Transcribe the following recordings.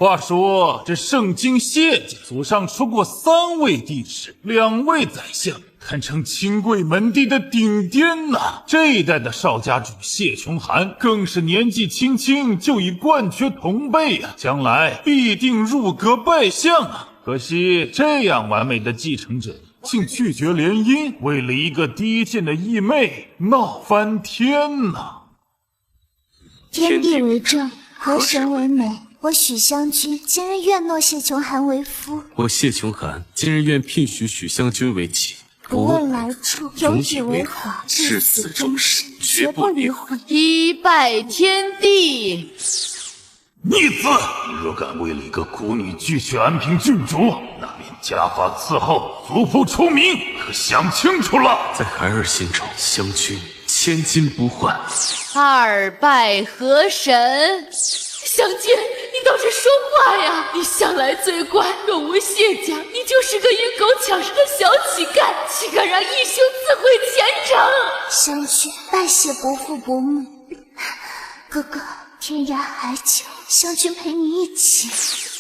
话说这盛京谢家祖上出过3位帝室，2位宰相，堪称清贵门第的顶巅呐。这一代的少家主谢琼涵更是年纪轻轻就已冠绝同辈啊，将来必定入阁拜相啊。可惜这样完美的继承者竟拒绝联姻，为了一个低贱的义妹闹翻天呐。天地为证，河神为媒。我许湘君今日愿诺谢琼涵为夫。我谢琼涵今日愿聘许许湘君为妻。不问来处，有以为好，至死终身，绝不离婚。一拜天地！逆子！你若敢为了一个孤女拒绝安平郡主，那便家法伺候，族谱除名，可想清楚了。在孩儿心中，湘君千金不换。二拜河神！湘君，你倒是说话呀！你向来最乖，若无谢家，你就是个与狗抢食的小乞丐，岂敢让义兄自毁前程？湘君，拜谢伯父伯母。哥哥，天涯海角，湘君陪你一起。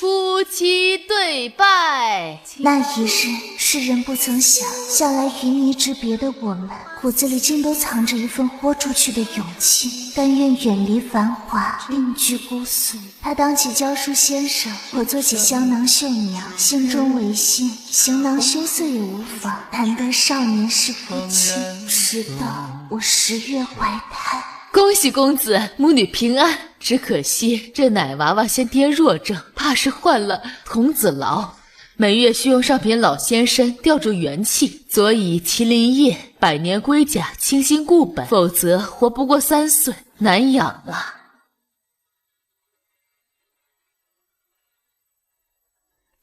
夫妻对拜。那一日，世人不曾想，向来云泥之别的我们，骨子里竟都藏着一份豁出去的勇气，甘愿远离繁华，另居姑苏。他当起教书先生，我做起香囊绣娘，心中为信，行囊羞涩也无妨，难得少年是夫妻。直到我10月怀胎。恭喜公子，母女平安。只可惜这奶娃娃先天弱症，怕是患了童子痨，每月需用上品老仙参吊住元气，佐以麒麟叶、百年龟甲清心固本，否则活不过3岁，难养啊。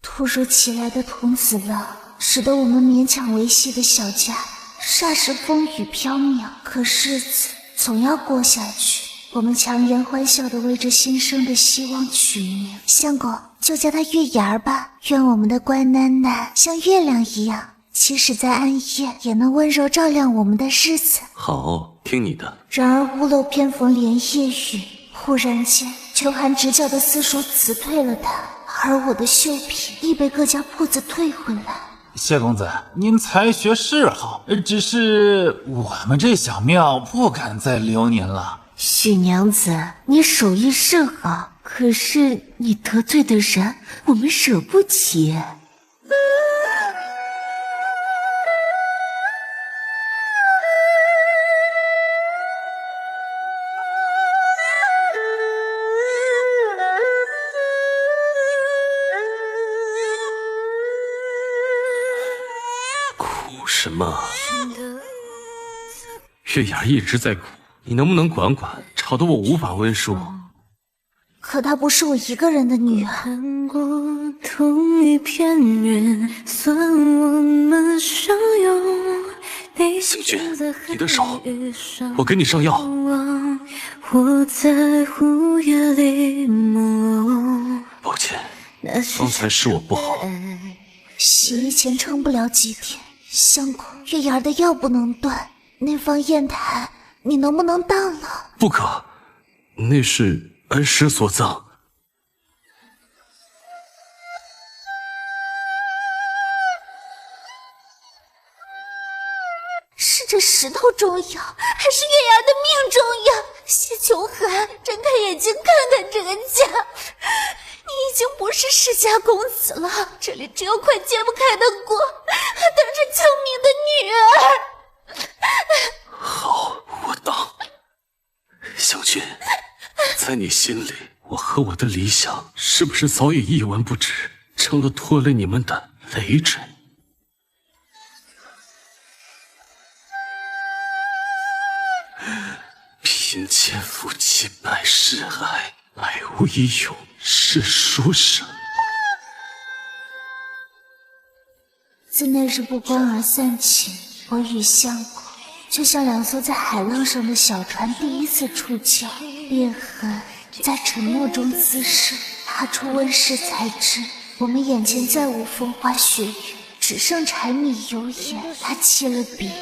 突如其来的童子痨，使得我们勉强维系的小家霎时风雨飘渺，可日子总要过下去。我们强颜欢笑地为这新生的希望取名，相公就叫他月牙儿吧。愿我们的乖囡囡像月亮一样，即使在暗夜也能温柔照亮我们的日子。好，听你的。然而屋漏偏逢连夜雨，忽然间琼涵直教的私塾辞退了他，而我的绣品亦被各家铺子退回来。谢公子，您才学是好，只是我们这小庙不敢再留您了。许娘子，你手艺甚好，可是你得罪的人，我们惹不起。哭什么？月牙一直在哭，你能不能管管，吵得我无法温书。可她不是我一个人的女儿。同一片云，算我们相拥。湘君，你的手，我给你上药。我在午夜里朦抱歉，刚才是我不好。洗衣前撑不了几天，相公，月牙儿的药不能断，那方砚台你能不能当了？不可，那是恩师所赠。是这石头重要，还是月牙的命重要？谢琼涵，睁开眼睛看看这个家，你已经不是世家公子了，这里只有块揭不开的锅，等着救命的女儿。好，我当。湘君，在你心里，我和我的理想是不是早已一文不值，成了拖累你们的累赘？贫贱夫妻百事哀，爱无一用是书生。自那日不欢而散起，我与相公就像2艘在海浪上的小船，第一次触礁，裂痕在沉默中滋生。踏出温室才知，我们眼前再无风花雪月，只剩柴米油盐。他弃了笔，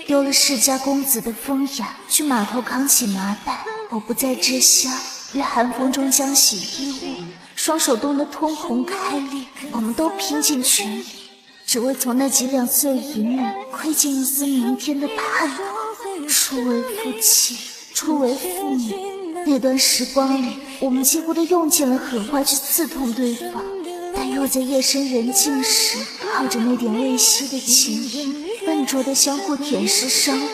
丢了世家公子的风雅，去码头扛起麻袋。我不在知乡，于寒风中浆洗衣物。双手冻得通红开裂，我们都拼尽全力，只为从那几两碎银里窥见一丝明天的盼望。初为夫妻，初为父母，那段时光里，我们几乎都用尽了狠话去刺痛对方，但又在夜深人静时，靠着那点未熄的情谊，笨拙地相互舔舐伤口。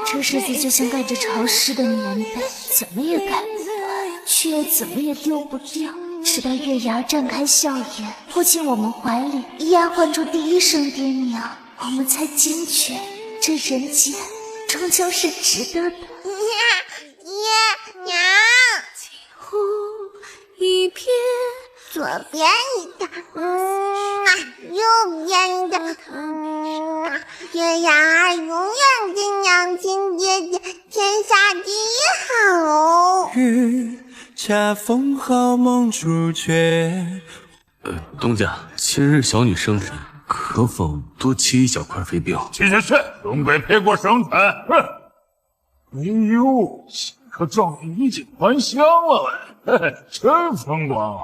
这日子就像盖着潮湿的棉被，怎么也盖不完，却又怎么也丢不掉。直到月牙绽开笑颜，扑进我们怀里，咿呀唤出第一声爹娘，我们才惊觉，这人间终究是值得的。爹娘，呼一片，左边一个，右边一个，月牙儿永远跟娘亲爹爹天下第一好哦。恰逢好梦初觉。东家，今日小女生日，可否多切一小块飞镖？是，东北配过生产。哼！哎呦，新科状元衣锦还乡了喂，嘿嘿，真风光啊！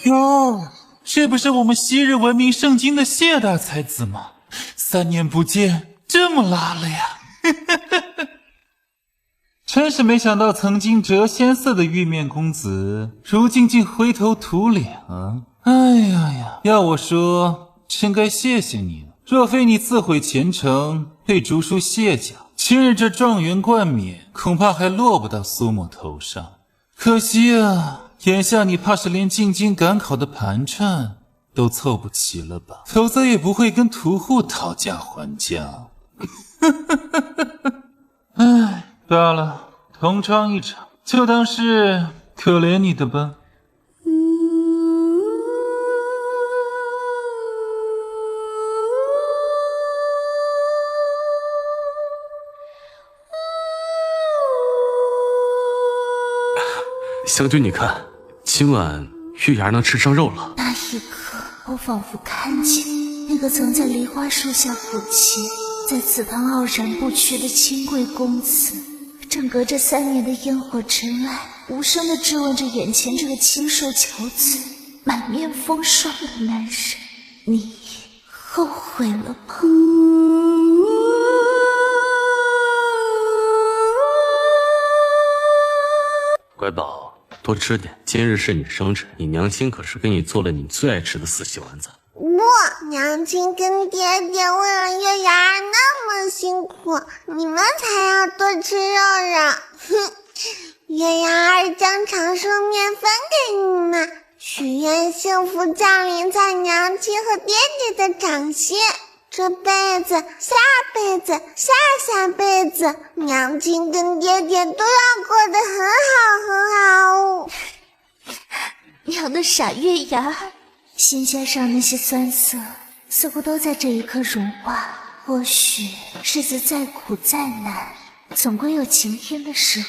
哟，这不是我们昔日闻名圣经的谢大才子吗？3年不见，这么拉了呀！真是没想到，曾经谪仙色的玉面公子，如今竟灰头土脸啊！哎呀，要我说，真该谢谢你了。若非你自毁前程，被竹叔谢奖，今日这状元冠冕，恐怕还落不到苏某头上。可惜啊，眼下你怕是连进京赶考的盘缠都凑不齐了吧？否则也不会跟屠户讨价还价。唉，罢了，同唱一场，就当是可怜你的吧。湘君，你看，今晚月牙能吃上肉了。那一刻，我仿佛看见那个曾在梨花树下抚琴，在祠堂傲然不屈的清贵公子，正隔着3年的烟火尘埃，无声地质问着眼前这个清瘦憔悴、满面风霜的男人：你后悔了吗？乖宝，多吃点，今日是你生日，你娘亲可是给你做了你最爱吃的4喜丸子。不，娘亲跟爹爹为了月牙儿那么辛苦，你们才要多吃肉肉。哼，月牙儿将长寿面分给你们，许愿幸福降临在娘亲和爹爹的掌心。这辈子、下辈子、下下辈子，娘亲跟爹爹都要过得很好很好。娘的傻月牙，心尖上那些酸涩似乎都在这一刻融化。或许日子再苦再难，总归有晴天的时候。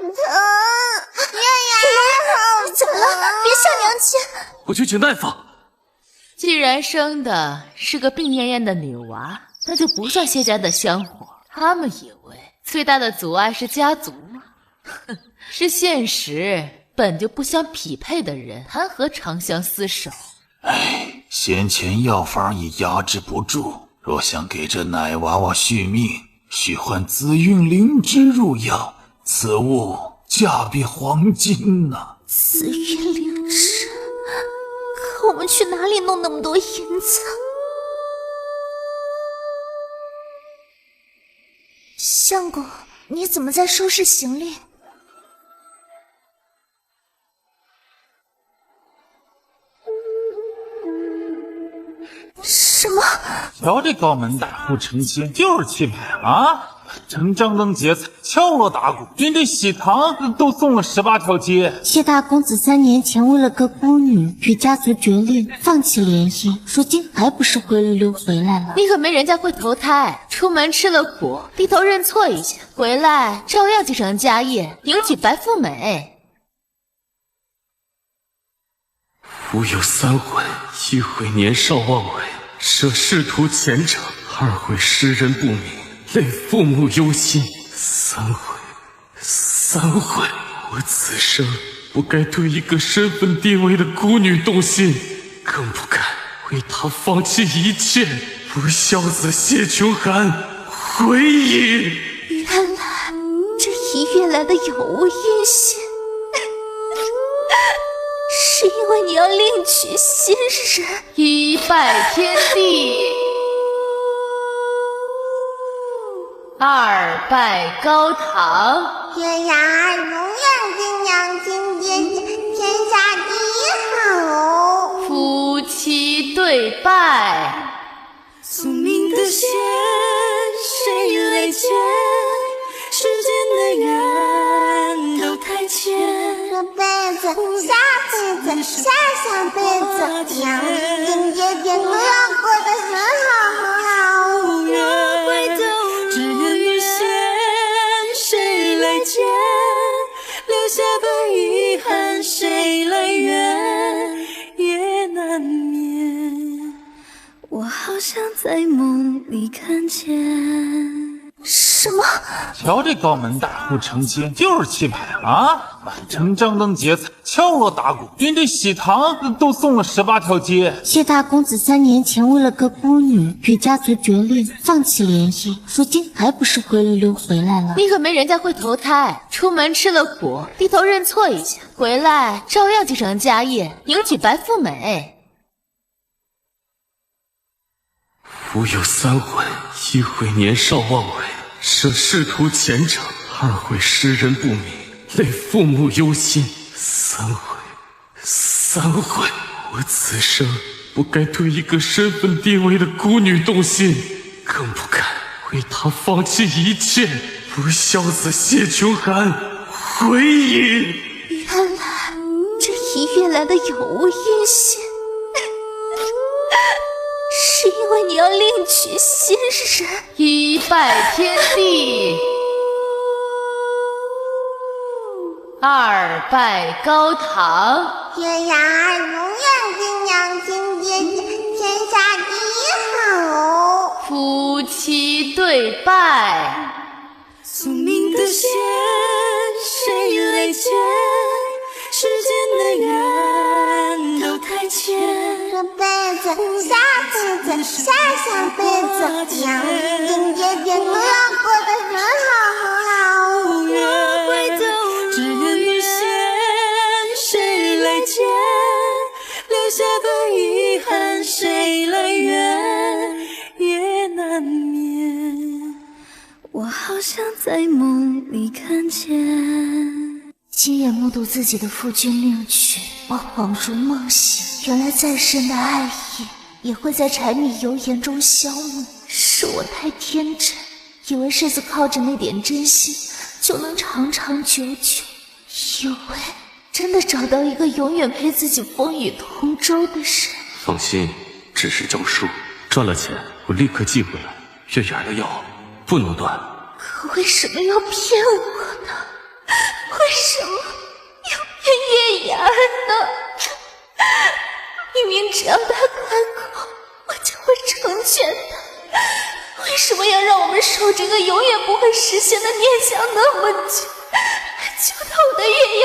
疼，月牙好疼！怎么了？别吓娘亲！我去请大夫。既然生的是个病恹恹的女娃，那就不算谢家的香火。他们以为最大的阻碍是家族吗？哼，是现实。本就不相匹配的人，谈何长相厮守？唉，先前药方已压制不住，若想给这奶娃娃续命，需换紫韵灵芝入药，此物价比黄金呐。紫韵灵芝，可我们去哪里弄那么多银子？相公，你怎么在收拾行李？什么？瞧这高门大户成亲，就是气派啊！真张灯结彩，敲锣打鼓，连这喜糖都送了18条街。谢大公子3年前为了个孤女与家族决裂，放弃联姻，如今还不是灰溜溜回来了？你可没人家会投胎，出门吃了苦，低头认错一下，回来照样继承家业，迎娶白富美。吾有3悔：1悔年少妄为，舍仕途前程；2悔识人不明，累父母忧心； 3回，3回，我此生不该对一个身份低微的孤女动心，更不该为她放弃一切。不孝子谢琼寒，回矣！原来这一月来的杳无音信，是因为你要另娶新人。一拜天地，二拜高堂。月牙儿永远跟娘亲爹爹天下第一好。夫妻对拜。宿命的线，谁来牵？世间的缘都太浅。这辈子、下辈子、下辈子，娘亲跟爹爹都要过得很好很好。无缘回头，只缘遇见，谁来接？留下的遗憾，谁来圆？也难免。我好像在梦里看见。什么？瞧这高门大户成亲，就是气派啊！满城张灯结彩，敲锣打鼓，连这喜糖都送了18条街。谢大公子3年前为了个孤女与家族决裂，放弃联谊，如今还不是灰溜溜回来了？你可没人家会投胎，出门吃了苦，低头认错一下，回来照样继承家业，迎娶白富美。吾有3回：1回年少妄为，涉仕途前程；2回识人不明，累父母忧心；3回，我此生不该对一个身份低微的孤女动心，更不该为她放弃一切。不孝子谢琼寒，回矣！原来这一月来的杳无音信，是因为你要另娶新人。一拜天地，二拜高堂。月牙儿永远跟娘亲爹爹天下第一好。夫妻对拜。宿命的线，谁来牵？世间的缘都太浅。这辈子、下辈子、下辈子，娘亲跟爹爹都要过得很好很好。无缘回头，只缘遇见，谁来接？留下的遗憾，谁来圆？也难免。我好像在梦里看见。亲眼目睹自己的夫君另娶，我恍如梦醒。原来再深的爱意也会在柴米油盐中消灭。是我太天真，以为世子靠着那点真心就能长长久久，以为真的找到一个永远陪自己风雨同舟的人。放心，只是证书，赚了钱我立刻寄回来。月牙的药不能断。可为什么要骗我呢？为什么要骗月牙呢？明明只要他开口，我就会成全他，为什么要让我们守这个永远不会实现的念想那么久？求到我的月牙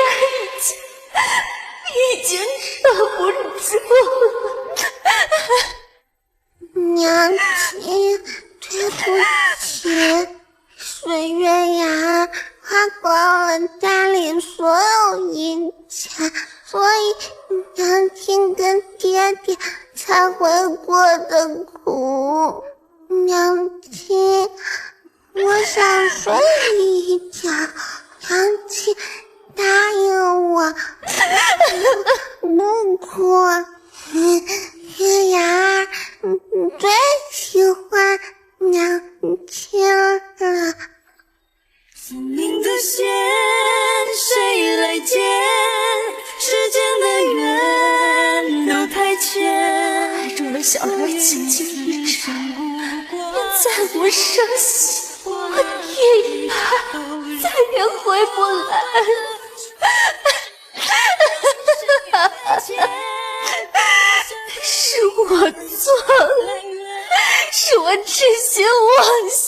已经撑不住了。娘亲，对不起，是月牙花光了家里所有银钱，所以娘亲跟爹爹才会过得苦。娘亲，我想睡一觉，娘亲答应我，不哭。月牙最喜欢娘亲了。宿命的线，谁来接？世间的缘都太浅。爱中的小孩轻轻一颤，便再无声息。我月牙再也回不来了。是我错了，是我痴心妄想。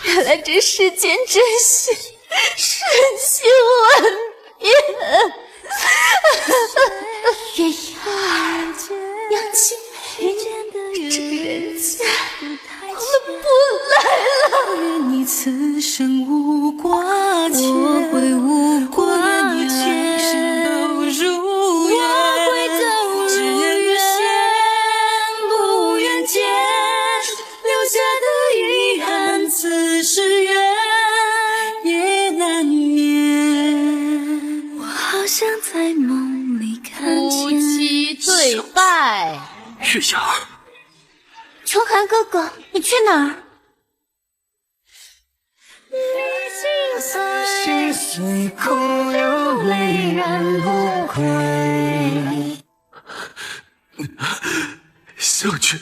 原来这世间真是瞬息万变。月牙，娘亲陪这个人家我们不来了。愿你此生无挂牵，我会无挂牵，事都如愿，我会都如愿，不愿见留下的遗憾，此时缘也难眠。我好像在梦里看见夫妻对拜。月牙儿，秋寒哥哥，你去哪儿？心碎空流泪然无悔。小军，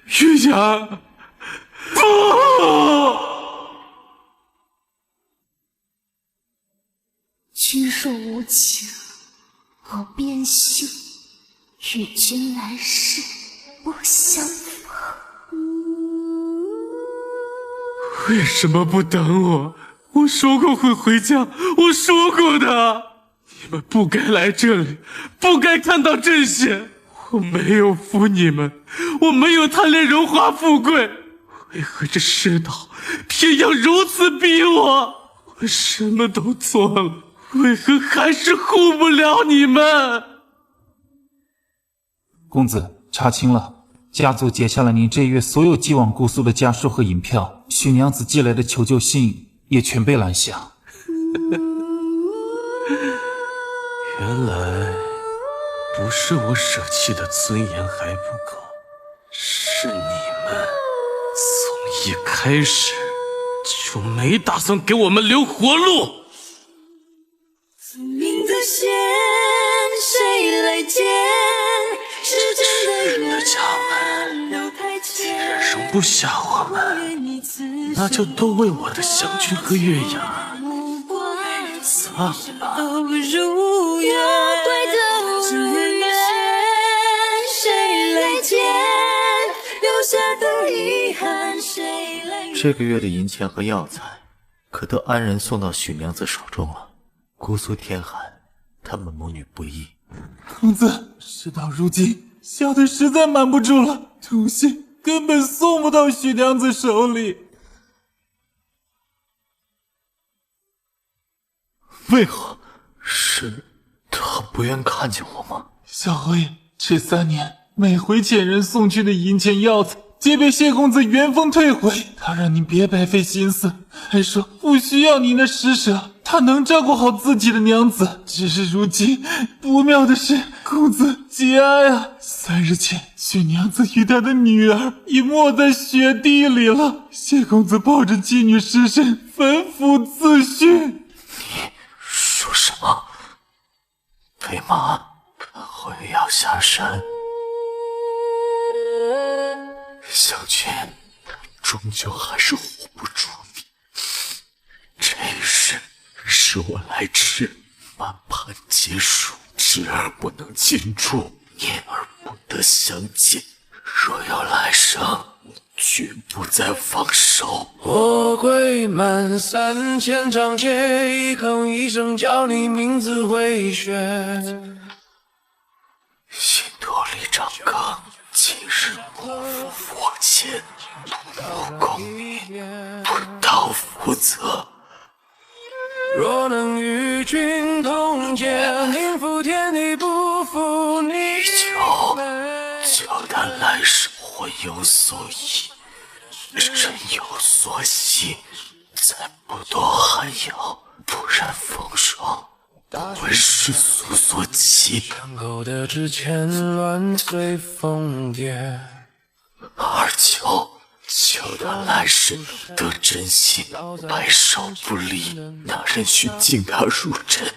月牙，不！君若无情，我便休与君来世不相逢。为什么不等我？我说过会回家，我说过的。你们不该来这里，不该看到这些。我没有负你们，我没有贪恋荣华富贵，为何这世道偏要如此逼我？我什么都做了，为何还是护不了你们？公子查清了。家族解下了您这月所有寄往姑苏的家书和银票，许娘子寄来的求救信也全被拦下。原来不是我舍弃的尊严还不够，是你们从一开始就没打算给我们留活路。宿命的线，谁来剪？时针的缘，家们留太既然浅。容不下我们，那就都为我的湘君和月牙散吧。都如愿，只愿谁来剪？留下的遗憾，谁来？这个月的银钱和药材，可都安然送到许娘子手中了。姑苏天寒，他们母女不易。公子，事到如今，小的实在瞒不住了，东西根本送不到许娘子手里。为何？是他不愿看见我吗？小侯爷，这3年每回遣人送去的银钱药材，皆被谢公子原封退回。他让您别白费心思，还说不需要您的施舍，他能照顾好自己的娘子。只是如今不妙的是，公子节哀啊！3日前，许娘子与她的女儿已没在雪地里了。谢公子抱着妓女尸身焚府自殉。你说什么？飞马会要下山？小娟，终究还是护不住你。这一世是我来迟，满盘皆输，知而不能尽诛，念而不得相见。若有来生，绝不再放手。我跪满3000丈阶，一哼一声叫你名字回旋。心头里长歌，今日不负我前，不公平，不道负责。若能与君同见，宁负天地不负你。求但来世我有所依，人有所惜，再不多寒窑，不染风霜，不为世俗所欺。伤口的指尖乱随风蝶。而求他来世得真心，白首不离。那人须敬他入枕，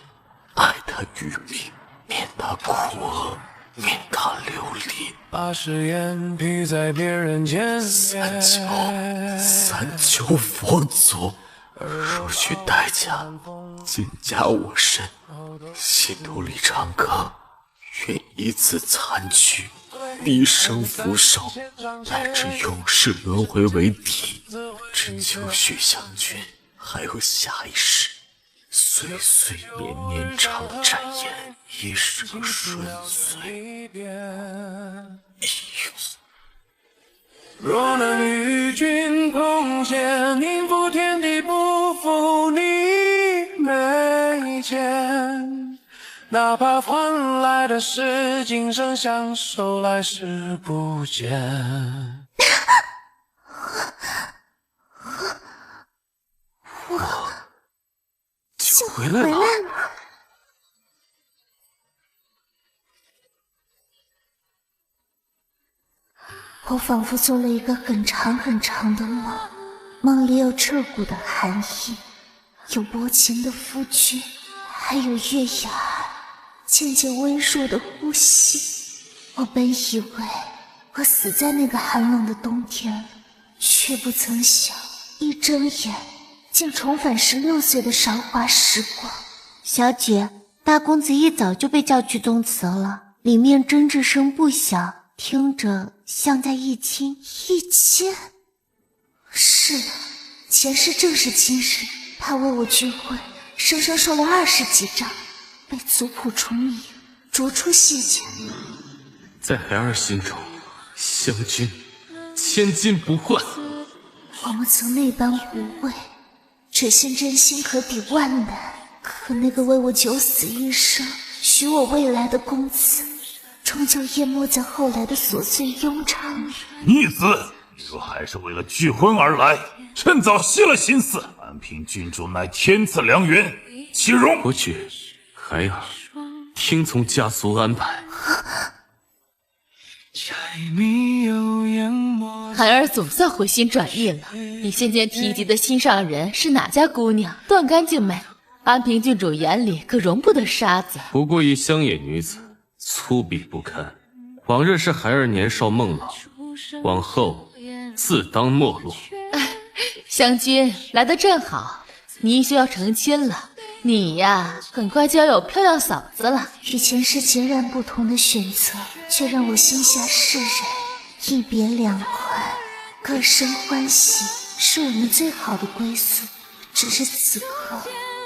爱他于命，免他苦厄，免他流离。把誓言披在别人肩3求佛祖，若需代价，尽加我身。心头里长歌，愿以此残躯，毕生俯首，乃至永世轮回为题，真求许将军还有下一世，岁岁年年常展颜，一生顺遂。哎呦！若能与君同享，宁负天地不负你眉间，哪怕换来的是今生相守，来世不见。就回来了。我仿佛做了一个很长很长的梦，梦里有彻骨的寒意，有薄情的夫君，还有月牙儿渐渐微弱的呼吸。我本以为我死在那个寒冷的冬天，却不曾想一睁眼竟重返16岁的韶华时光。小姐，大公子一早就被叫去宗祠了，里面争执声不小，听着像在议亲。议亲？是的，前世正是今日，他为我聚会，生生受了20几杖，被族谱重名，逐出谢家。在孩儿心中，湘君千金不换。我们曾那般无畏，只信真心可抵万难。可那个为我九死一生，许我未来的公子，终究淹没在后来的琐碎庸常里。逆子，若还是为了聚婚而来，趁早息了心思。安平郡主乃天赐良缘，岂容？伯爵，孩儿听从家族安排。孩儿总算回心转意了。你先前提及的心上人是哪家姑娘？断干净没？安平郡主眼里可容不得沙子。不过一乡野女子，粗鄙不堪。往日是孩儿年少梦老，往后自当没落。湘君来得正好，你就要成亲了，你呀，很快就要有漂亮嫂子了。与前世截然不同的选择，却让我心下释然。一别两宽，各生欢喜，是我们最好的归宿。只是此刻，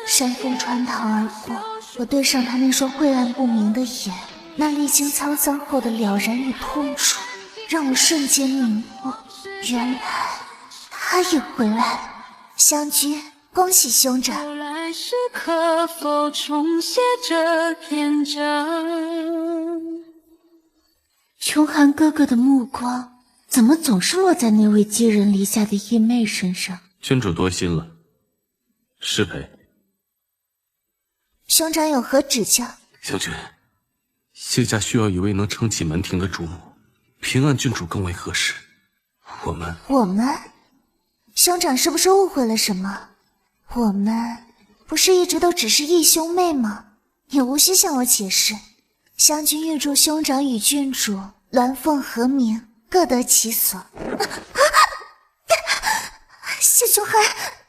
山风穿堂而过，我对上他那双晦暗不明的眼，那历经沧桑后的了然与痛楚，让我瞬间明悟，原来他也回来了。湘君，恭喜兄长。后来世可否重写这篇章？穷寒哥哥的目光怎么总是落在那位寄人篱下的义妹身上？君主多心了，失陪。兄长有何指教？湘君，谢家需要一位能撑起门庭的主母，平安郡主更为合适。我们？兄长是不是误会了什么？我们不是一直都只是义兄妹吗？你无需向我解释。湘君预祝兄长与郡主鸾凤和鸣，各得其所。谢兄寒，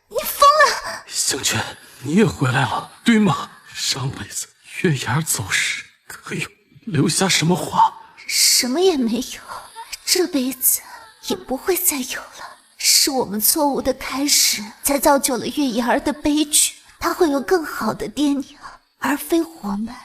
你疯了！湘君，你也回来了，对吗？上辈子月牙走时，可有留下什么话？什么也没有，这辈子也不会再有了。是我们错误的开始，才造就了月牙儿的悲剧。他会有更好的爹娘，而非我们。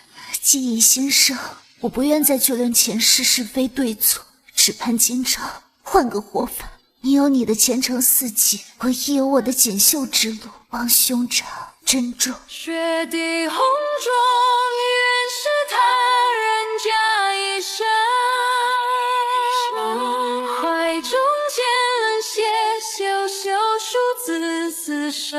记忆新生，我不愿再去论前世是非对错，只盼今朝换个活法。你有你的前程似锦，我亦有我的锦绣之路。望兄长珍重。雪地红妆，原是他人家衣裳。怀中见冷血，羞羞数字字上。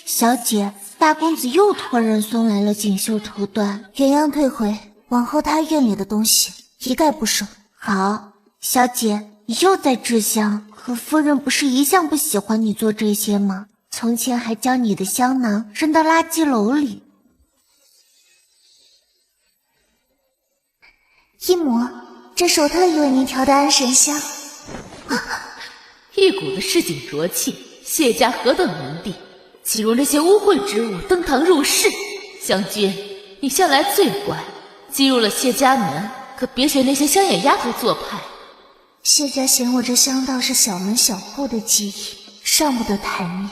小姐，大公子又托人送来了锦绣绸缎，原样退回，往后他院里的东西一概不收。好，小姐，你又在制香，可夫人不是一向不喜欢你做这些吗？从前还将你的香囊扔到垃圾篓里。一魔，这是我特意为您调的安神香。一股子市井浊气，谢家何等门第，岂容这些污秽之物登堂入室？湘君，你向来最乖，进入了谢家门，可别学那些乡野丫头做派。谢家嫌我这香道是小门小户的技艺，上不得台面，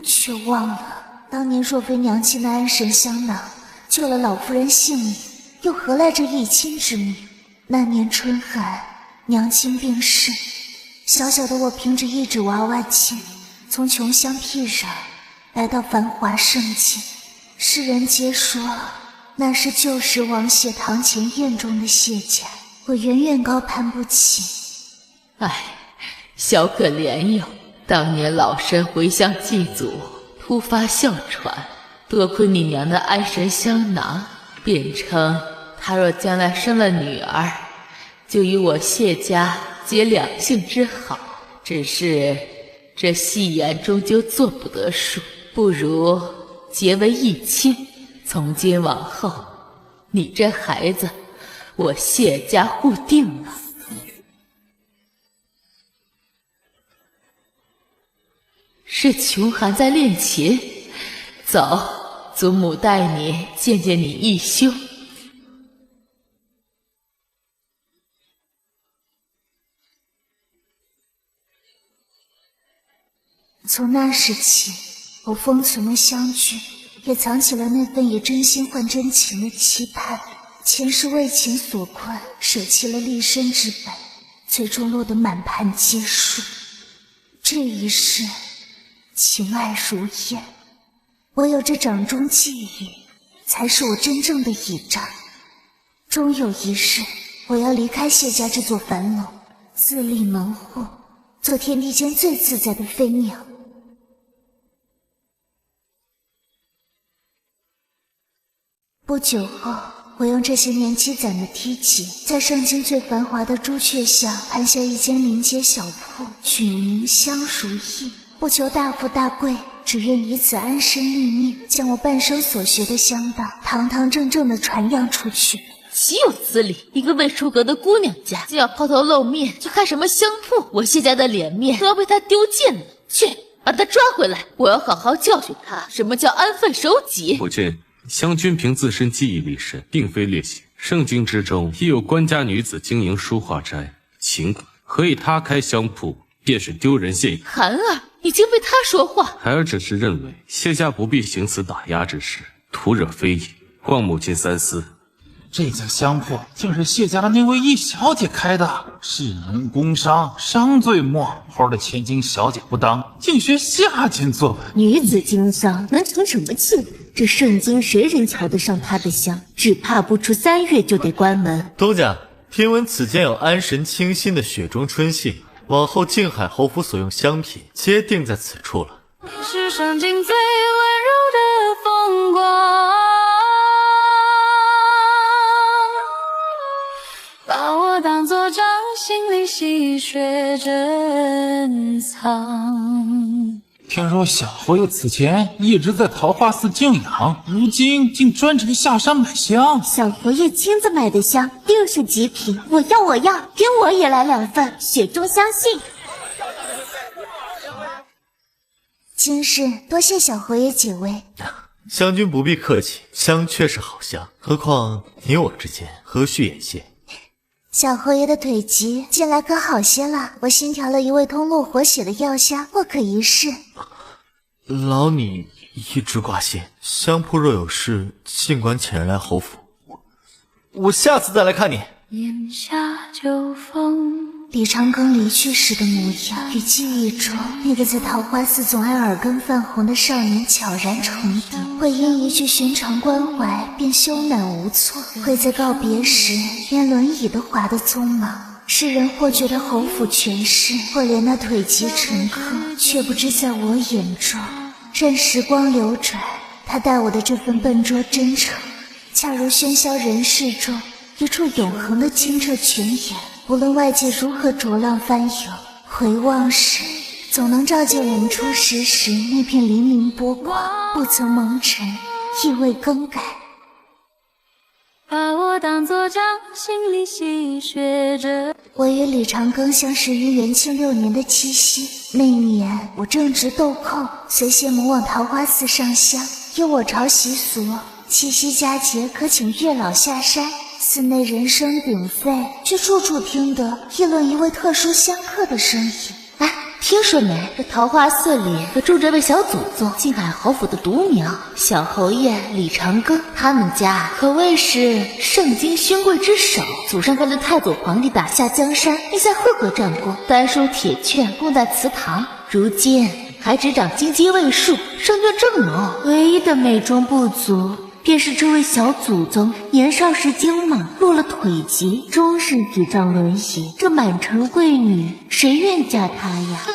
却忘了当年若非娘亲的安神香囊救了老夫人性命，又何来这义亲之命？那年春寒，娘亲病逝，小小的我凭着一纸娃娃亲，从穷乡僻壤来到繁华盛境。世人皆说那是旧时王谢堂前宴中的谢家，我远远高攀不起。唉，小可怜哟，当年老身回乡祭祖，突发哮喘，多亏你娘的安神香囊，便称她若将来生了女儿，就与我谢家结两姓之好。只是这戏言终究做不得数，不如结为义亲。从今往后，你这孩子，我谢家护定了。是琼寒在练琴，走，祖母带你见见你义兄。从那时起，我封存了香具，也藏起了那份以真心换真情的期盼。前世为情所困，舍弃了立身之本，最终落得满盘皆输。这一世情爱如烟，唯有这掌中寄语，才是我真正的倚仗。终有一日，我要离开谢家这座樊笼，自立门户，做天地间最自在的飞鸟。不久后，我用这些年积攒的梯级，在盛京最繁华的朱雀巷盘下一间临街小铺，取名香如意。不求大富大贵，只愿以此安身立命，将我半生所学的香道堂堂正正地传扬出去。岂有此理！一个未出阁的姑娘家，就要抛头露面去开什么香铺？我谢家的脸面都要被她丢尽了。去，把她抓回来！我要好好教训她，什么叫安分守己。我见湘君凭自身技艺立身，并非劣行。盛京之中亦有官家女子经营书画斋、琴馆，何以她开香铺便是丢人现眼？涵儿，你竟为她说话！孩儿只是认为谢家不必行此打压之事，徒惹非议，望母亲三思。这家香铺竟是谢家的那位易小姐开的，世人工商，商最末，后的千金小姐不当，竟学下贱作为。女子经商能成什么气？这盛京谁人瞧得上她的香？只怕不出3月就得关门。东家，听闻此间有安神清心的雪中春杏，往后靖海侯府所用香品皆定在此处了。你是盛京最温柔的风光，把我当作掌心里细水珍藏。听说小侯爷此前一直在桃花寺静养，如今竟专程下山买香。小侯爷亲自买的香，定是极品。我要，给我也来2份雪中香杏。今日多谢小侯爷解围。湘君不必客气，香确是好香，何况你我之间何须掩饰？小侯爷的腿疾近来可好些了，我新调了一味通络活血的药香，或可一试。劳你一直挂心，香铺若有事，尽管遣人来侯府，我下次再来看你。檐下秋风，李长庚离去时的模样，与记忆中那个在桃花寺总爱耳根泛红的少年悄然重叠，会因一句寻常关怀便羞赧无措，会在告别时连轮椅都滑得匆忙。世人或觉得侯府权势，或怜那腿疾乘客，却不知在我眼中，任时光流转，他待我的这份笨拙真诚，恰如喧嚣人世中一处永恒的清澈泉眼，无论外界如何浊浪翻涌，回望时总能照见我们初识时那片粼粼波光，不曾蒙尘，亦未更改。把我当作掌心里细雪珍。我与李长庚相识于元庆6年的七夕，那年我正值豆蔻，随谢母往桃花寺上香。依我朝习俗，七夕佳节可请月老下山寺内人声鼎沸，却处处听得议论一位特殊香客的声音。哎，听说没？这桃花寺里可住着位小祖宗，靖海侯府的独苗小侯爷李长庚，他们家可谓是圣经勋贵之首，祖上跟着太祖皇帝打下江山，立下赫赫战功，丹书铁券供在祠堂，如今还执掌金鸡卫戍，胜券正浓。唯一的美中不足，便是这位小祖宗年少时惊猛，落了腿疾，终日倚仗轮椅。这满城贵女，谁愿嫁他呀？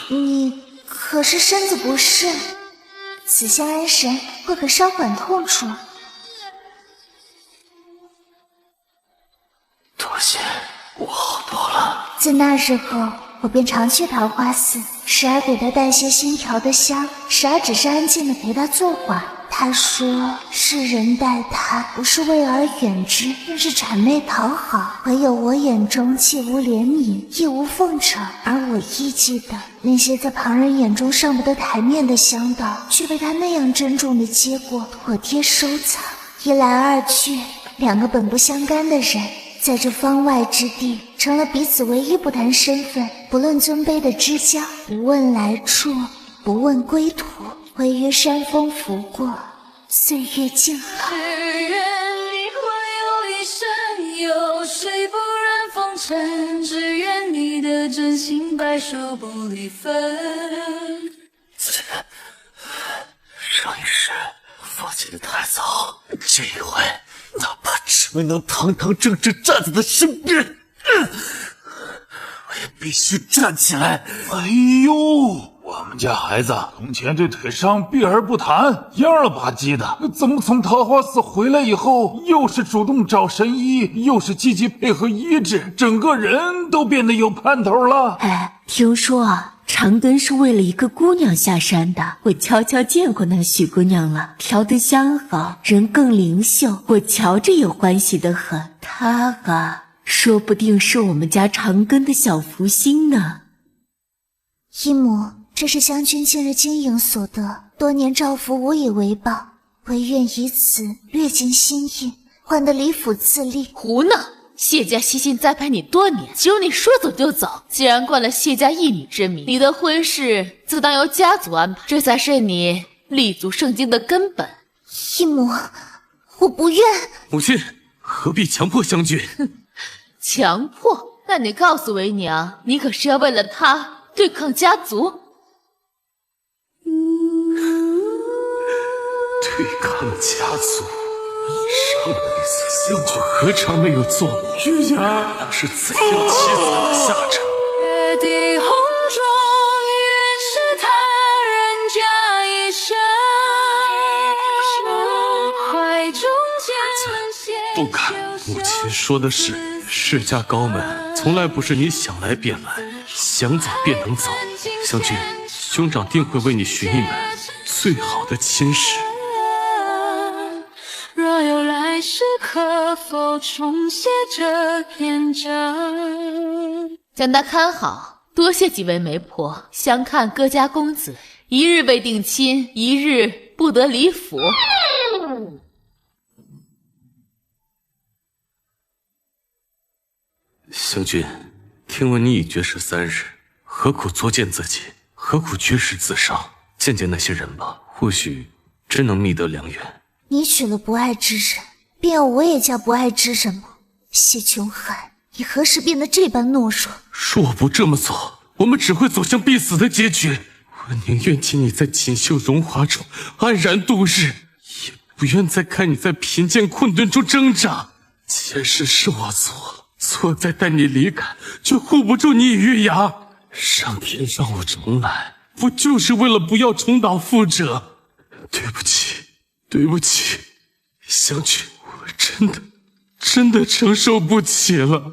你可是身子不适，此香安神或可稍缓痛处。多谢，我好多了。自那日后，我便常去桃花寺，时而给他带些新调的香，时而只是安静的陪他坐会儿。他说世人待他不是为而远之，便是谄媚讨好，唯有我眼中既无怜悯亦无奉承。而我亦记得那些在旁人眼中上不得台面的香道，却被他那样珍重的接过，妥帖收藏。一来二去，两个本不相干的人在这方外之地成了彼此唯一不谈身份不论尊卑的知交，不问来处，不问归途，唯于山峰拂过，岁月静好。只愿你会有一生有谁不染风尘，只愿你的真心白首不离分。上一世放弃的太早，这一回哪怕只为能堂堂正正站在他身边，我也必须站起来。哎呦，我们家孩子从前这腿伤避而不谈，样了吧唧的，怎么从桃花寺回来以后，又是主动找神医，又是积极配合医治，整个人都变得有盼头了。哎，听说啊，长庚是为了一个姑娘下山的，我悄悄见过那许姑娘了，调得香好，人更灵秀，我瞧着也欢喜得很。她啊，说不定是我们家长庚的小福星呢。姨母，这是湘君近日经营所得，多年照拂无以为报，唯愿以此略尽心意，换得李府自立。胡闹！谢家悉心栽培你多年，只有你说走就走。既然冠了谢家一女之名，你的婚事自当由家族安排，这才是你立足圣经的根本。姨母，我不愿。母亲何必强迫湘君？强迫？那你告诉为娘，你可是要为了他对抗家族？对抗家族，上辈子湘君何尝没有做过？玉雅，那是怎样凄惨的下场？月底红妆，原是他人家一生。怀中见不敢，母亲说的是，世家高门从来不是你想来便来，想走便能走。湘君，兄长定会为你寻一门最好的亲事。若有来世，可否重写这篇章？将他看好，多谢几位媒婆，相看各家公子，一日未定亲，一日不得离府。湘君，听闻你已绝食3日，何苦作践自己？何苦绝食自伤？见见那些人吧，或许真能觅得良缘。你娶了不爱之人，便要我也嫁不爱之人吗？谢琼寒，你何时变得这般懦弱？若不这么做，我们只会走向必死的结局。我宁愿见你在锦绣荣华中安然度日，也不愿再看你在贫贱困顿中挣扎。前世是我错了，错在带你离开，却护不住你与雅。上天让我重来，不就是为了不要重蹈覆辙？对不起，对不起，湘君，我真的承受不起了。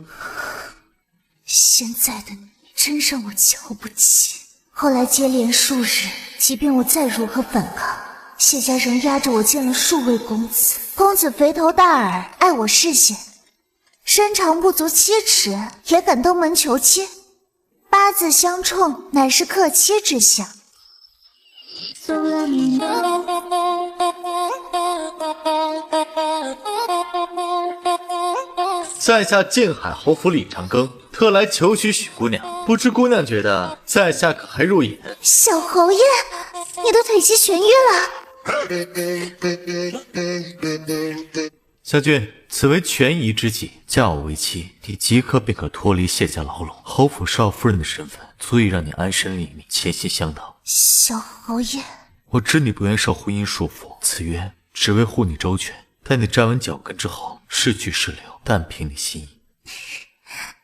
现在的你真让我瞧不起。后来接连数日，即便我再如何反抗，谢家仍压着我见了数位公子。公子肥头大耳，爱我视线，身长不足7尺，也敢登门求亲。八字相冲，乃是克妻之相。在下靖海侯府李长庚，特来求娶许姑娘，不知姑娘觉得在下可还入眼？小侯爷，你的腿肌痊愈了。小俊，此为权宜之计，嫁我为妻，你即刻便可脱离谢家牢笼。侯府少夫人的身份，足以让你安身立命，倾心相讨。小侯爷，我知你不愿受婚姻束缚，此约只为护你周全。待你站稳脚跟之后，是聚是留，但凭你心意。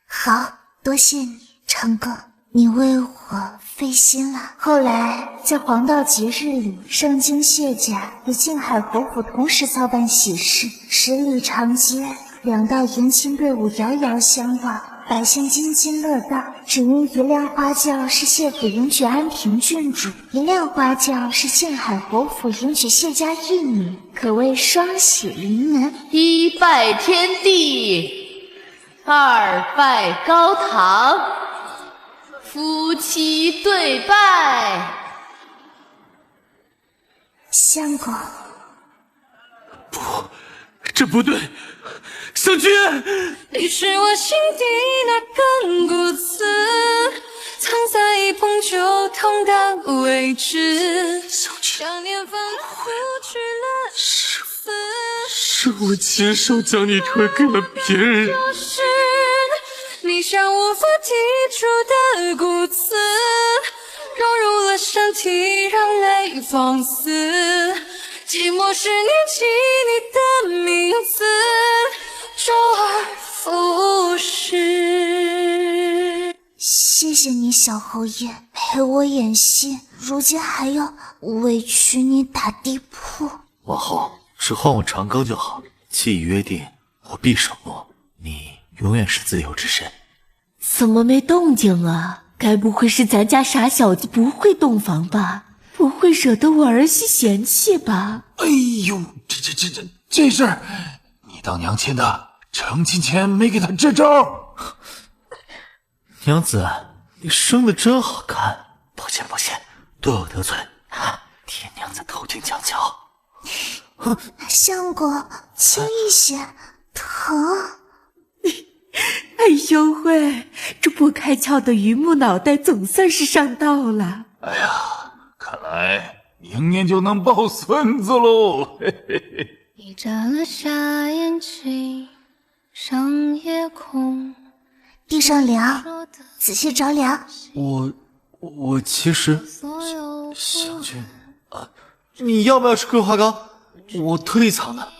好，多谢你，长庚，你为我费心了。后来在黄道吉日里，盛京谢家与靖海侯府同时操办喜事，10里长街，两道迎亲队伍遥遥相望，百姓津津乐道。只因一辆花轿是谢府迎娶安平郡主，一辆花轿是靖海侯府迎娶谢家义女，可谓双喜临门。一拜天地，二拜高堂，夫妻对拜。相公，不，这不对，小军，你是我心底那根骨刺，藏在一捧酒痛的位置。想念反复去了死，是我亲手将你推给了别人。就是你像无法剔除的骨刺，融入了身体，让泪放肆。寂寞是念起你的名字，周而复始。谢谢你，小侯爷，陪我演戏，如今还要委屈你打地铺。往后只换我长庚就好，既已约定，我必守诺，你永远是自由之身。怎么没动静啊？该不会是咱家傻小子不会洞房吧？不会惹得我儿媳嫌弃吧？哎呦，这事儿，你当娘亲的成亲前没给他支招。娘子，你生得真好看。抱歉，多有得罪，替娘子偷听讲教。相公，轻一些，疼。哎呦喂，这不开窍的榆木脑袋总算是上道了。哎呀，看来明年就能抱孙子喽！嘿嘿嘿。你眨了下眼睛，上夜空，地上凉，仔细着凉。我其实小军啊，你要不要吃桂花糕？我特地藏的。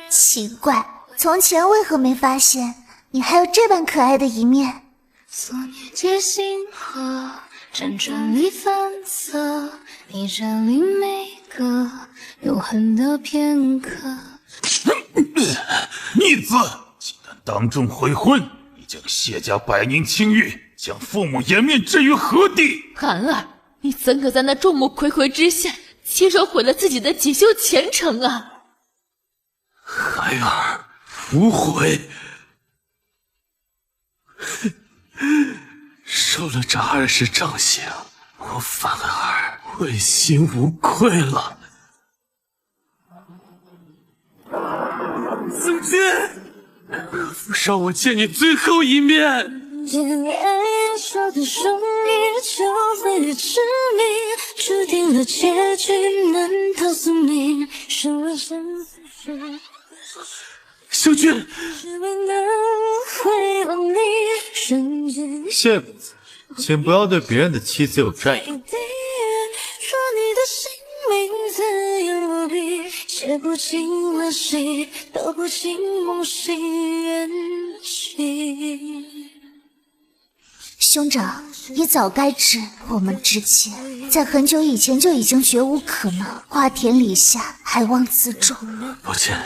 奇怪，从前为何没发现你还有这般可爱的一面？昨夜皆星河，辗转里反侧，你这里每个永恒的片刻。逆子，竟敢当众悔婚，你将谢家百年清誉，将父母颜面置于何地？寒儿，你怎可在那众目睽睽之下亲手毁了自己的锦绣前程啊！孩儿无悔，受了这20杖刑，我反而问心无愧了。子君，让我见你最后一面。恋爱说的生命就会致命，注定了结局难逃宿命，生为生死时。小军，只为能回望你瞬间。谢公子，请不要对别人的妻子有占有。说你的姓名字言落笔，写不清了谁，道不清梦谁缘起。兄长，你早该知我们之间在很久以前就已经绝无可能，花田李下，还望自重。抱歉，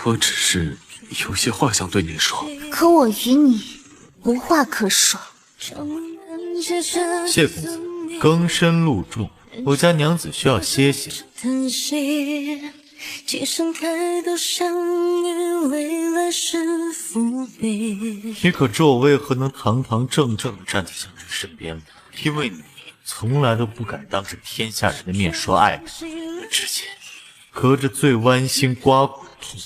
我只是有些话想对你说。可我与你无话可说。谢公子，更深露重，我家娘子需要歇歇。叹息，今生太多相遇，未来是伏笔。你可知我为何能堂堂正正地站在小人身边吗？因为你从来都不敢当着天下人的面说爱他。之前隔着最剜心刮骨痛、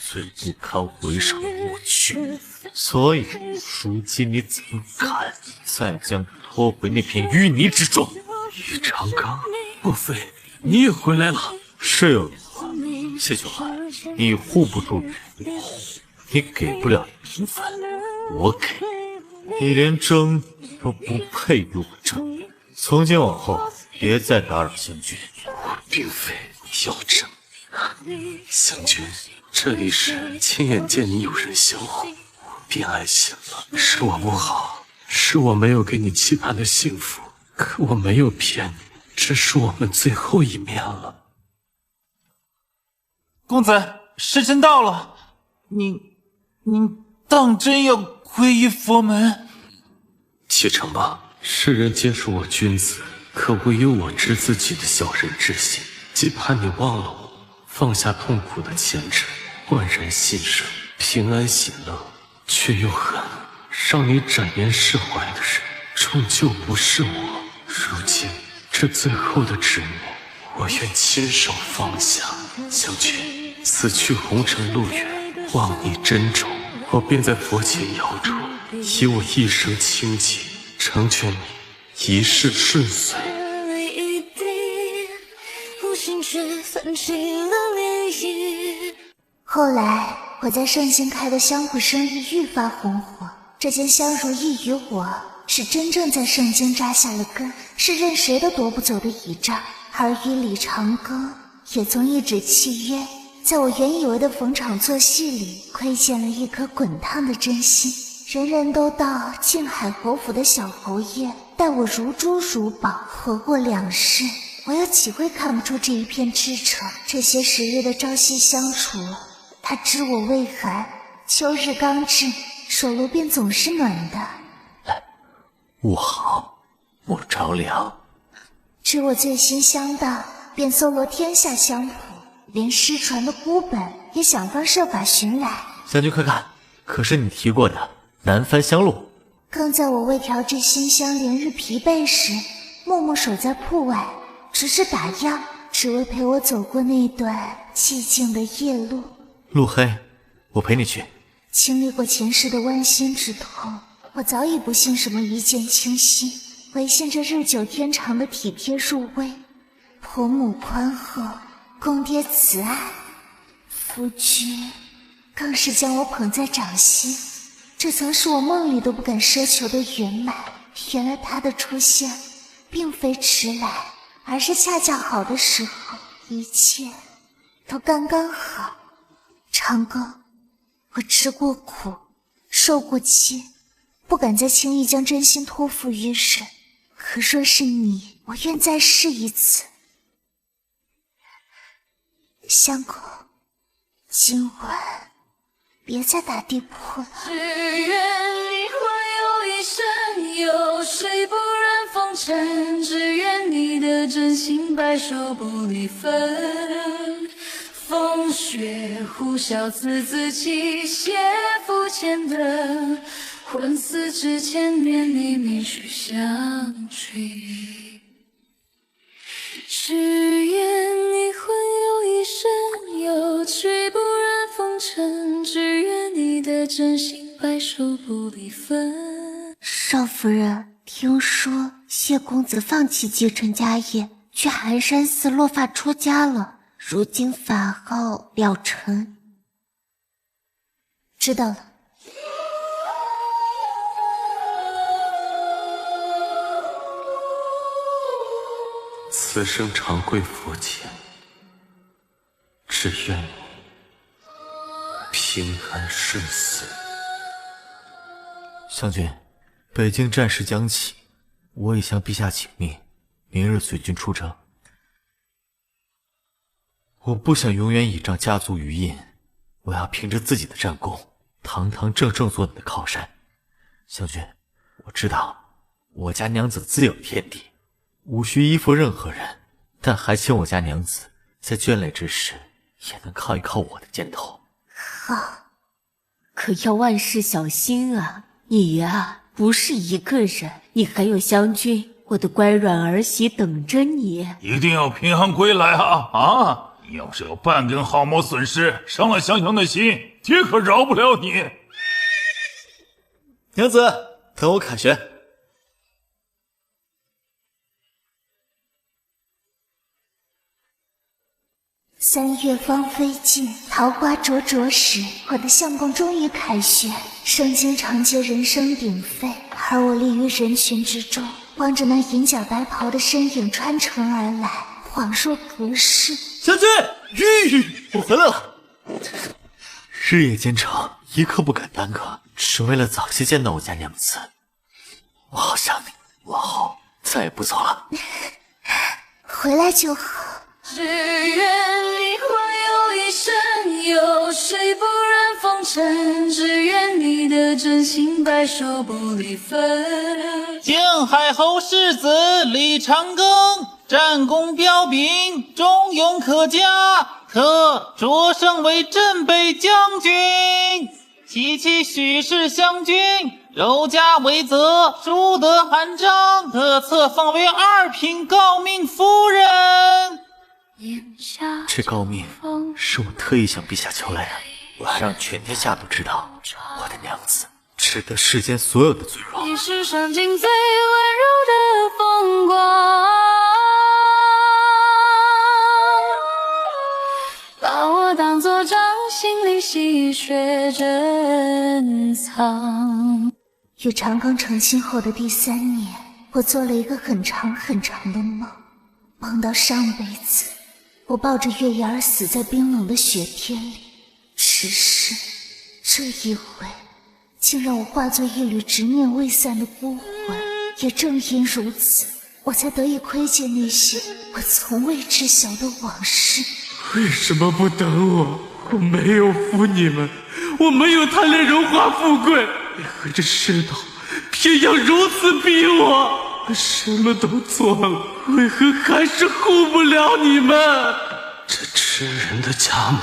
最不堪回首的过去，所以如今你怎么敢再将他拖回那片淤泥之中？于长庚，莫非你也回来了？是有用啊，谢秋寒，你护不住别人，你给不了平凡，我给。你连争都不配与我争，从今往后别再打扰湘君。我并非要争，湘君，这一世亲眼见你有人相护，我便安心了。是我不好，是我没有给你期盼的幸福，可我没有骗你，这是我们最后一面了。公子，时辰到了，您当真要皈依佛门？启程吧，世人皆说我君子，可唯有我知自己的小人之心，既怕你忘了我，放下痛苦的前尘，焕然新生，平安喜乐，却又恨让你展颜释怀的人，终究不是我。如今这最后的执念，我愿亲手放下。湘君，此去红尘路远，望你珍重，我便在佛前遥祝，以我一生清净，成全你一世顺遂。后来我在圣境开的香火生意愈发红火，这间香如意于我是真正在圣经扎下了根，是任谁都夺不走的倚仗。而与李长庚也从一纸契约，在我原以为的逢场作戏里窥见了一颗滚烫的真心。人人都道靖海侯府的小侯爷待我如珠如宝，活过2世，我又岂会看不出这一片赤诚？这些时日的朝夕相处，他知我未寒，秋日刚至，手炉便总是暖的。勿好，莫着凉。知我醉心香道，便搜罗天下香谱，连失传的孤本也想方设法寻来。湘君快看，可是你提过的南番香露。更在我为调制馨香连日疲惫时，默默守在铺外，只是打烊，只为陪我走过那段寂静的夜路。陆黑，我陪你去。经历过前世的剜心之痛，我早已不信什么一见倾心，唯信这日久天长的体贴入微。婆母宽厚，公爹慈爱，夫君更是将我捧在掌心，这曾是我梦里都不敢奢求的圆满。原来他的出现并非迟来，而是恰恰好的时候，一切都刚刚好。长庚，我吃过苦，受过气，不敢再轻易将真心托付于人，可若是你，我愿再试一次。相公，今晚别再打地铺了。只愿你环游一生，有谁不染风尘？只愿你的真心白首不离分。风雪呼啸，字字泣血肤浅的魂丝之间，绵里密续相随。只愿你环游一生，有谁不染风尘？只愿你的真心白首不离分。少夫人，听说谢公子放弃继承家业，去寒山寺落发出家了，如今法号了尘。知道了。此生常跪佛前，只愿你平安顺遂。湘君，北境战事将起，我已向陛下请命，明日随军出征。我不想永远倚仗家族余荫，我要凭着自己的战功，堂堂正正做你的靠山。湘君，我知道我家娘子自有天地，无需依附任何人，但还请我家娘子在眷恋之时，也能靠一靠我的肩头。好，可要万事小心啊！你呀，不是一个人，你还有湘君，我的乖软儿媳等着你。一定要平安归来啊！你要是有半根毫毛损失，伤了香香的心，爹可饶不了你。娘子，等我凯旋。3月芳菲尽，桃花灼灼时，我的相公终于凯旋，生经长街人声鼎沸，而我立于人群之中，望着那银甲白袍的身影穿城而来，恍若隔世。将军，我回来了。日夜兼程，一刻不敢耽搁，只为了早些见到我家娘子。我好想你，往后再也不走了。回来就好。只愿你环游一生，有谁不染风尘？只愿你的真心白首不离分。靖海侯世子李长庚，战功彪炳，忠勇可嘉，特擢升为镇北将军。其妻许氏湘君，柔家为泽，淑德含章，特册封为2品诰命夫人。这诰命是我特意向陛下求来的，我要让全天下都知道，我的娘子值得世间所有的尊荣。你是上尽最温柔的风光，把我当作掌心里细水珍藏。与长庚成亲后的第3年，我做了一个很长很长的梦，梦到上辈子我抱着月牙儿死在冰冷的雪天里，只是这一回竟让我化作一缕执念未散的孤魂。也正因如此，我才得以窥见那些我从未知晓的往事。为什么不等我？我没有负你们，我没有贪恋荣华富贵，为何这世道偏要如此逼我？我什么都做了，为何还是护不了你们？这吃人的家门，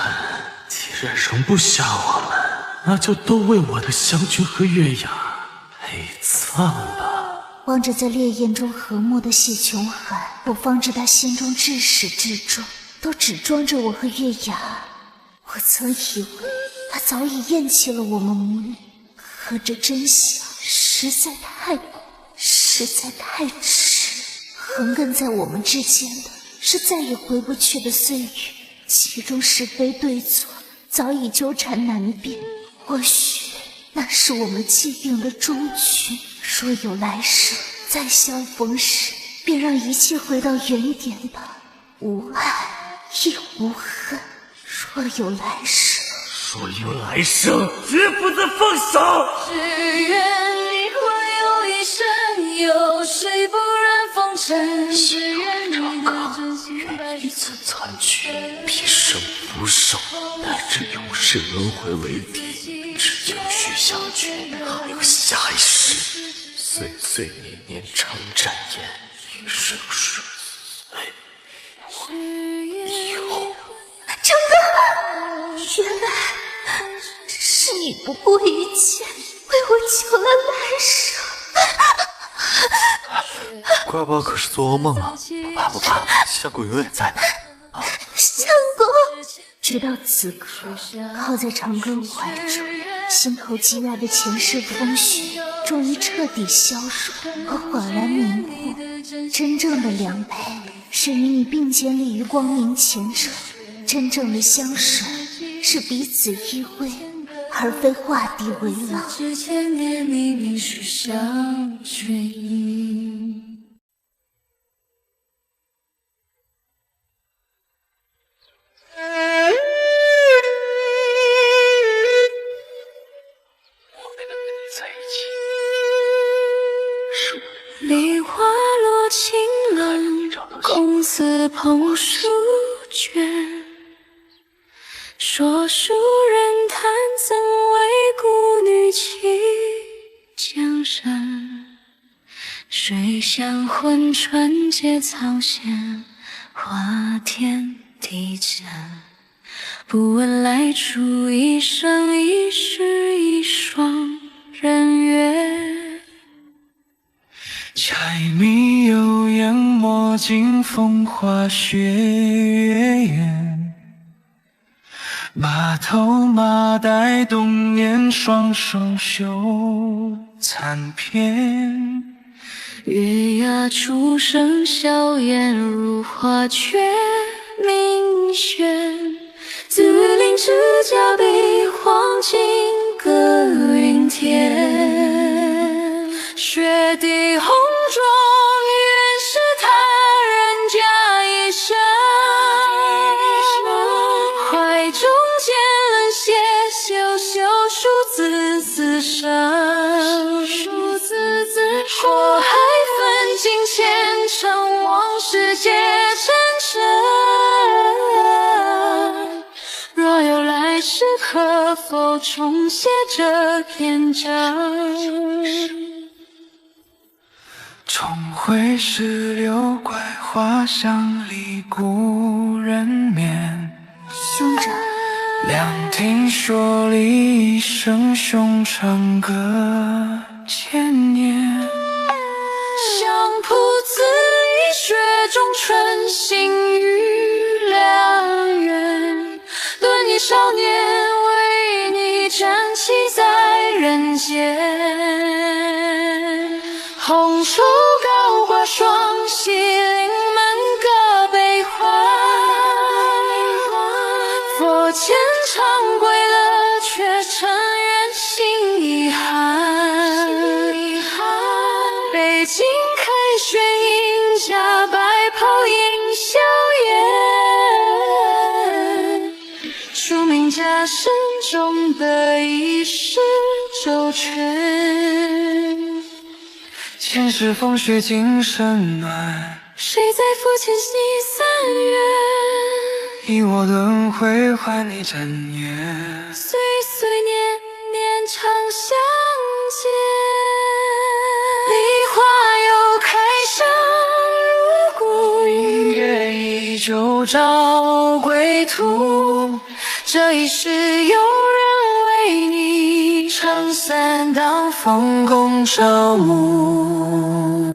既然容不下我们，那就都为我的湘君和月牙陪葬吧。望着在烈焰中和睦的谢琼寒，我方知他心中至始至终都只装着我和月牙。我曾以为他早已厌弃了我们母女，可这真相实在太迟。横亘在我们之间的是再也回不去的岁月，其中是非对错早已纠缠难辨。或许那是我们既定的终局，若有来生，再相逢时便让一切回到原点吧，无爱亦无恨。若有来生，绝不再放手。只愿你环游一生，有谁不染风尘？只愿你的真心白一次残局，必胜不寿，带着永世轮回为敌，只有许湘君还有下一世，岁岁年年常展颜，一生顺遂。我以后长庚，原来是你不顾一切为我求了来生。乖宝可是做噩梦了，不怕不怕，相公永远在呢。相公，直到此刻，靠在长庚怀中，心头积压的前世风雪终于彻底消融。我恍然明悟，真正的良配是与你并肩立于光明前程，真正的相守是彼此依偎，而非画地为牢。之千年明明是相君。梨花落清冷，公子捧书卷。说书人叹怎为孤女弃江山？水乡昏春节草闲，花天地间。不问来处，一生一世一双人约。柴米油落尽风花雪月，马头马带冬年，双手绣残篇。月牙初升，笑颜如花雀明轩。紫菱之家碧黄金阁云天。雪地红妆，原是他人家一生。怀中见冷血，羞羞数字字声。过海分尽前尘，往事皆成真。若有来世，可否重写这篇章？重回石榴桂花香里，故人眠。兄长，两庭蓑笠，一声兄长歌千年。相扑自砾，雪中春，心与良缘。论你少年，为你站起在人间。红烛高挂双喜，临门歌悲欢。佛前常归了，却尘缘心遗憾。北京凯旋迎驾，白袍迎硝烟。署名家身中的一世周全。前世风雪今生暖，谁在府前洗三月？以我的恩惠还你展颜。岁岁年年常相见。梨花又开香如故，明月依旧照归途。这一世有人为你撑伞挡风共朝暮。